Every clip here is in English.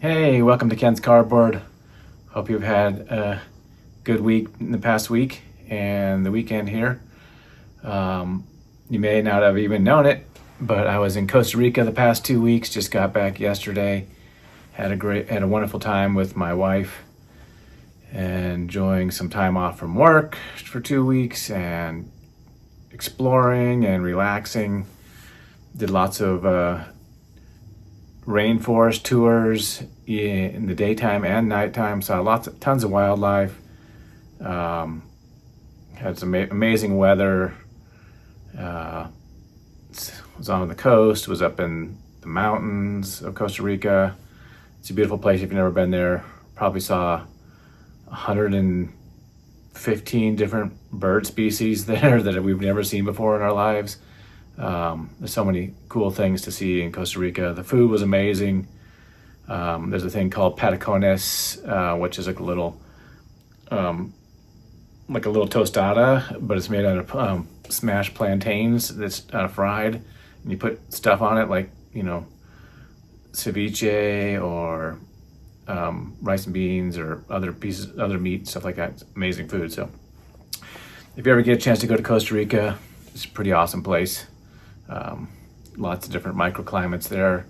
Hey, welcome to Ken's Cardboard. Hope you've had a good week in the past week and the weekend here. You may not have even known it, but I was in Costa Rica the past 2 weeks. Just got back yesterday. Had a wonderful time with my wife, enjoying some time off from work for 2 weeks and exploring and relaxing. Did lots of rainforest tours in the daytime and nighttime. Saw tons of wildlife. Had some amazing weather. Was on the coast. Was up in the mountains of Costa Rica. It's a beautiful place if you've never been there. Probably saw 115 different bird species there that we've never seen before in our lives. There's so many cool things to see in Costa Rica. The food was amazing. There's a thing called patacones, which is like a little tostada, but it's made out of smashed plantains that's fried, and you put stuff on it like ceviche or rice and beans or other meat, stuff like that. It's amazing food. So if you ever get a chance to go to Costa Rica, it's a pretty awesome place. Lots of different microclimates there,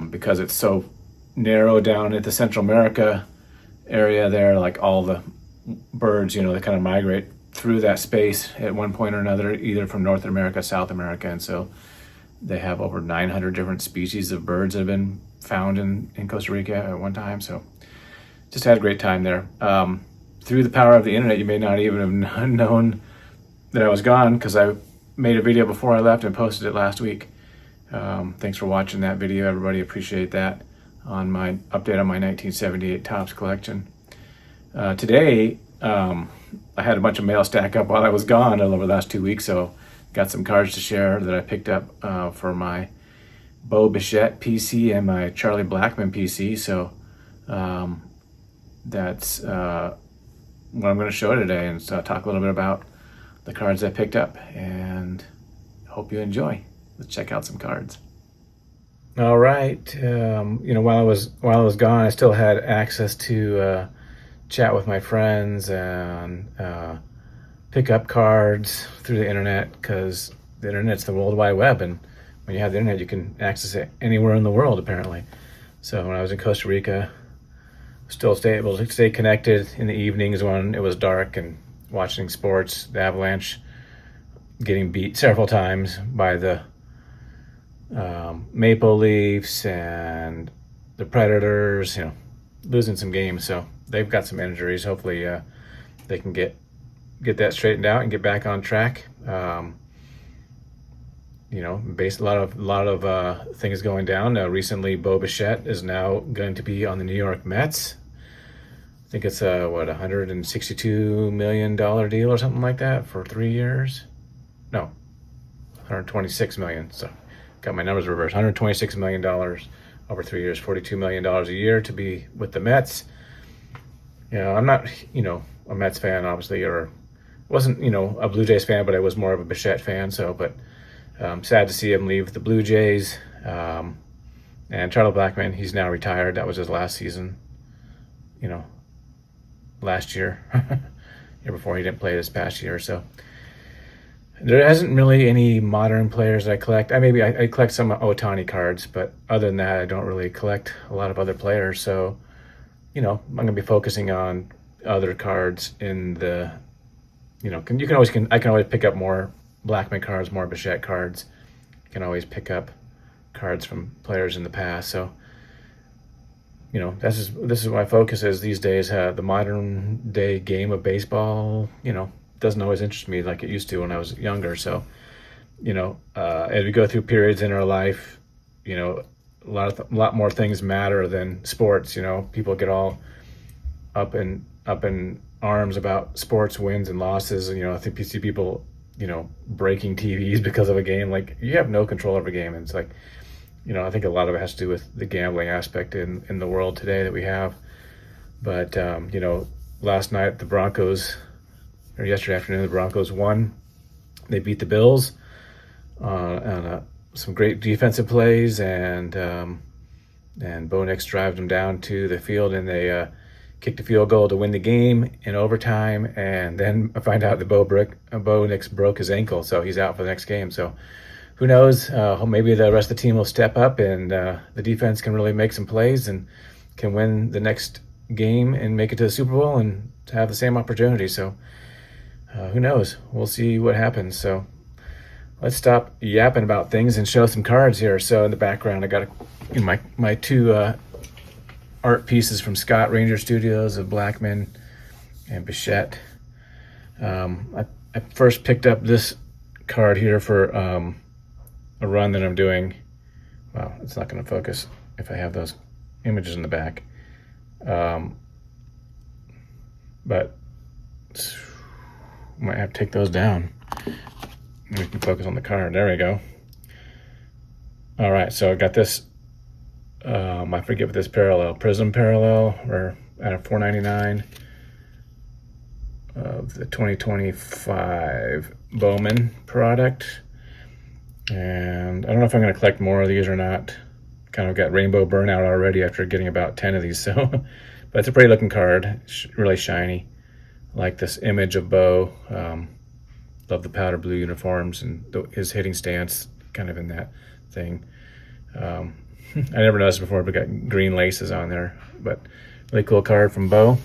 because it's so narrow down at the Central America area there. Like all the birds, they kind of migrate through that space at one point or another, either from North America, South America, and so they have over 900 different species of birds that have been found in Costa Rica at one time. So just had a great time there. Through the power of the internet, you may not even have known that I was gone, because I made a video before I left and posted it last week. Thanks for watching that video, everybody. Appreciate that. On my update on my 1978 Topps collection. Today, I had a bunch of mail stack up while I was gone over the last 2 weeks, so got some cards to share that I picked up for my Bichette PC and my Charlie Blackmon PC. So that's what I'm going to show today, and so talk a little bit about the cards I picked up, and hope you enjoy. Let's check out some cards. All right. While I was gone, I still had access to chat with my friends and pick up cards through the internet, because the internet's the World Wide Web, and when you have the internet, you can access it anywhere in the world, apparently. So when I was in Costa Rica, still able to stay connected in the evenings when it was dark, and watching sports, the Avalanche getting beat several times by the Maple Leafs and the Predators, losing some games. So they've got some injuries. Hopefully they can get that straightened out and get back on track. Based a lot of things going down. Recently, Bichette is now going to be on the New York Mets. I think it's a $162 million deal or something like that for 3 years. No, $126 million. So got my numbers reversed. $126 million over 3 years, $42 million a year to be with the Mets. I'm not, a Mets fan, obviously, or wasn't, a Blue Jays fan, but I was more of a Bichette fan. So, but sad to see him leave the Blue Jays. And Charlie Blackmon, he's now retired. That was his last season. Last year, year before, he didn't play this past year. So there hasn't really any modern players that I collect. I collect some Ohtani cards, but other than that, I don't really collect a lot of other players. So, I'm going to be focusing on other cards in the, I can always pick up more Blackmon cards, more Bichette cards. You can always pick up cards from players in the past. So, this is my focus is these days. The modern day game of baseball, doesn't always interest me like it used to when I was younger. So, as we go through periods in our life, a lot more things matter than sports. People get all up in arms about sports wins and losses. I think you see people, breaking TVs because of a game. Like, you have no control over a game. And it's like, I think a lot of it has to do with the gambling aspect in the world today that we have. But, last night the Broncos, or yesterday afternoon, the Broncos won. They beat the Bills on some great defensive plays, and and Bo Nix drives them down to the field, and they kicked a field goal to win the game in overtime. And then I find out that Bo Nix broke his ankle, so he's out for the next game. So who knows? Maybe the rest of the team will step up, and the defense can really make some plays and can win the next game and make it to the Super Bowl and have the same opportunity. So who knows? We'll see what happens. So let's stop yapping about things and show some cards here. So in the background, I got my two art pieces from Scott Ranger Studios of Blackmon and Bichette. I first picked up this card here for a run that I'm doing. Wow, it's not going to focus if I have those images in the back. But might have to take those down. We can focus on the card. There we go. All right, so I got this. I forget what this Prism parallel, or at a $4.99 of the 2025 Bowman product. And I don't know if I'm going to collect more of these or not. Kind of got rainbow burnout already after getting about 10 of these. So, but it's a pretty looking card. It's really shiny. I like this image of Bo. Love the powder blue uniforms and his hitting stance, kind of in that thing. I never noticed before, but got green laces on there. But really cool card from Bo.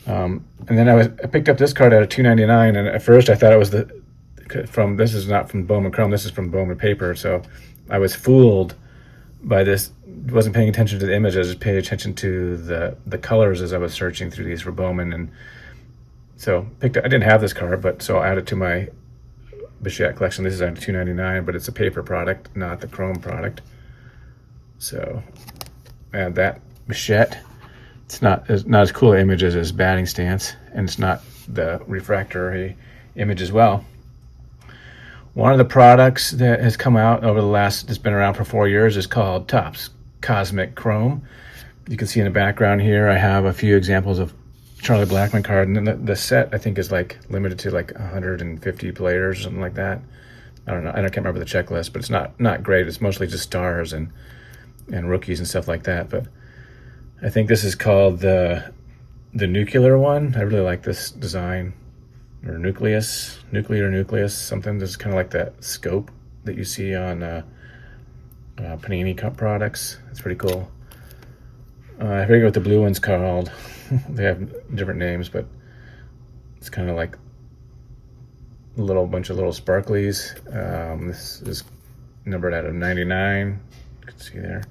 And then I picked up this card at a $2.99, and at first I thought it was this is not from Bowman Chrome, this is from Bowman Paper. So I was fooled by this. Wasn't paying attention to the image. I just paid attention to the colors as I was searching through these for Bowman, and so I didn't have this card, but so I added to my Bichette collection. This is at $2.99, but it's a paper product, not the chrome product. So add that Bichette. It's not as cool an image as his batting stance, and it's not the refractory image as well. One of the products that has come out that's been around for 4 years, is called Topps Cosmic Chrome. You can see in the background here, I have a few examples of Charlie Blackmon card, and then the set I think is like limited to like 150 players or something like that. I don't know. I can't remember the checklist, but it's not great. It's mostly just stars and rookies and stuff like that. But I think this is called the nuclear one. I really like this design. Or nuclear nucleus, something. This is kind of like that scope that you see on Panini Cup products. It's pretty cool. I forget what the blue one's called. They have different names, but it's kind of like a bunch of little sparklies. This is numbered out of 99. You can see there.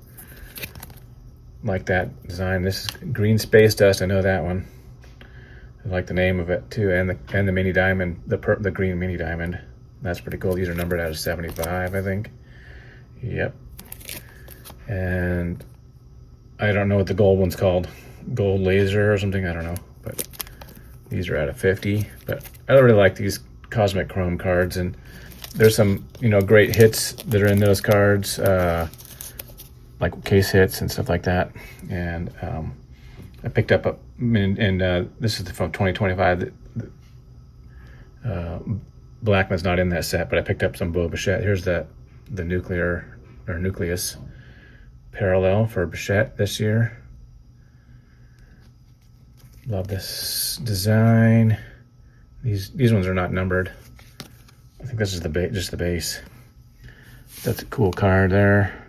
Like that design. This is green space dust. I know that one. I like the name of it too, and the mini diamond, the green mini diamond. That's pretty cool. These are numbered out of 75, I think. Yep. And I don't know what the gold one's called. Gold laser or something, I don't know. But these are out of 50. But I really like these Cosmic Chrome cards, and there's some great hits that are in those cards, like case hits and stuff like that. And I picked up this is from 2025. Blackman's not in that set, but I picked up some Bo Bichette. Here's the nuclear or nucleus parallel for Bichette this year. Love this design. These ones are not numbered. I think this is just the base. That's a cool card there.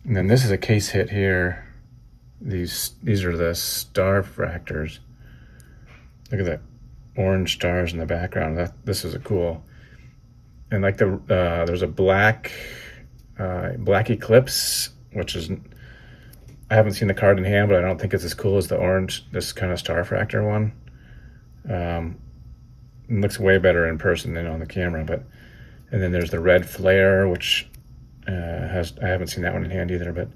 And then this is a case hit here. These are the star fractors. Look at that orange stars in the background. This is a cool. And like there's a black eclipse, which is, I haven't seen the card in hand, but I don't think it's as cool as the orange, this kind of star fractor one. It looks way better in person than on the camera. And then there's the red flare, which I haven't seen that one in hand either, but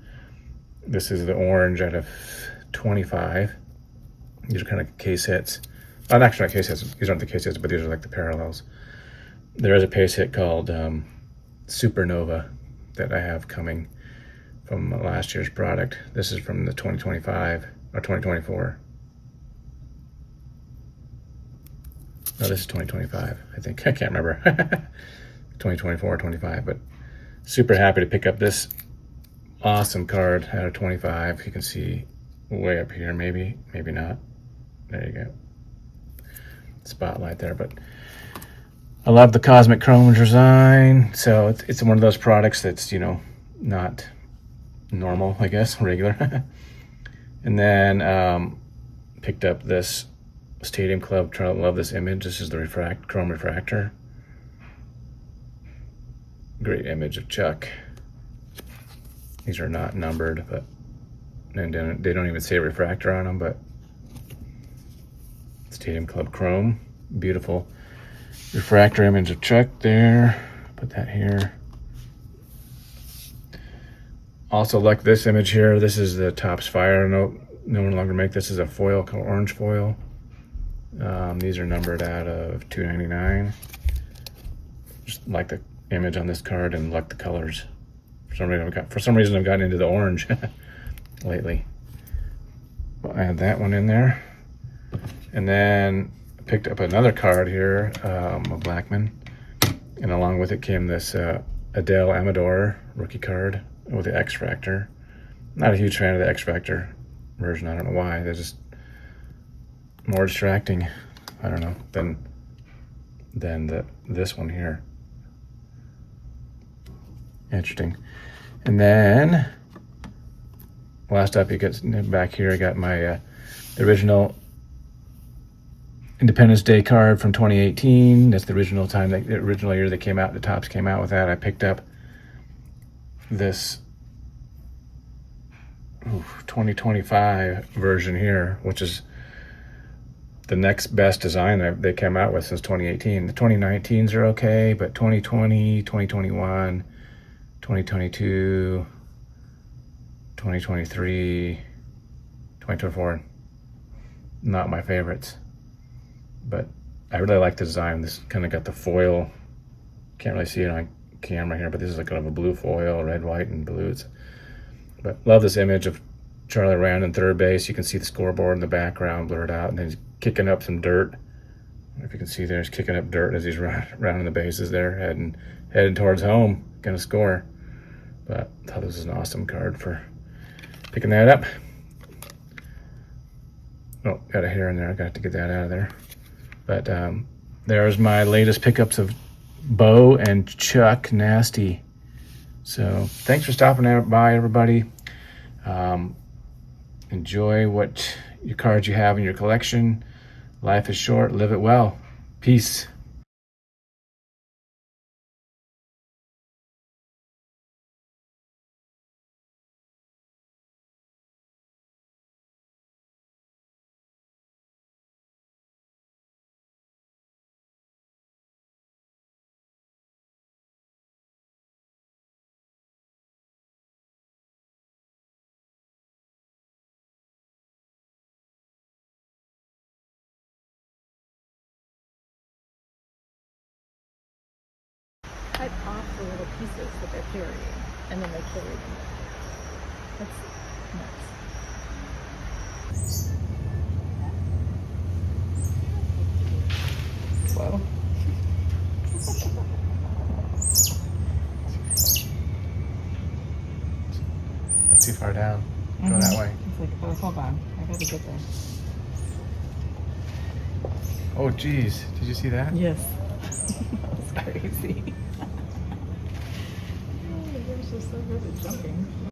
this is the orange out of 25. These are kind of case hits. Oh, actually not case hits. These aren't the case hits, but these are like the parallels. There is a case hit called Supernova that I have coming from last year's product. This is from the 2025 or 2024. No, this is 2025, I think. I can't remember. 2024 or 25, but super happy to pick up this awesome card out of 25. You can see way up here, maybe not. There you go. Spotlight there, but I love the cosmic chrome design. So it's one of those products that's, you know, not normal, I guess, regular. And then picked up this Stadium Club. Love this image. This is the chrome refractor. Great image of Chuck. These are not numbered, but they don't even say refractor on them, but Stadium Club chrome. Beautiful refractor image of Chuck there. Put that here. Also like this image here. This is the Topps Fire. No longer make this. Is a foil, orange foil. These are numbered out of $2.99. Just like the image on this card and like the colors. For some reason I've gotten into the orange lately. I'll add that one in there. And then I picked up another card here, a Blackmon. And along with it came this Adele Amador rookie card with the X-Factor. Not a huge fan of the X-Factor version. I don't know why. They're just more distracting, I don't know, than this one here. Interesting. And then last up, you get back here. I got my the original Independence Day card from 2018. That's the original time, the original year they came out. The Topps came out with that. I picked up this 2025 version here, which is the next best design they came out with since 2018. The 2019s are okay, but 2020, 2021, 2022, 2023, 2024, not my favorites. But I really like the design. This kind of got the foil. Can't really see it on camera here, but this is like kind of a blue foil, red, white, and blue. But love this image of Charlie Rand in third base. You can see the scoreboard in the background blurred out, and then he's kicking up some dirt. If you can see there, he's kicking up dirt as he's rounding the bases there, heading towards home, gonna score. But I thought this was an awesome card for picking that up. Oh, got a hair in there. I got to get that out of there. But there's my latest pickups of Bo and Chuck Nasty. So thanks for stopping by, everybody. Enjoy what your cards you have in your collection. Life is short. Live it well. Peace. Cut off the little pieces that they're carrying, and then they carry them. That's nuts. Whoa. That's too far down. Go that way. It's like, oh, hold on. I gotta get there. Oh, geez. Did you see that? Yes. That was crazy. Oh, the horse is so good at jumping.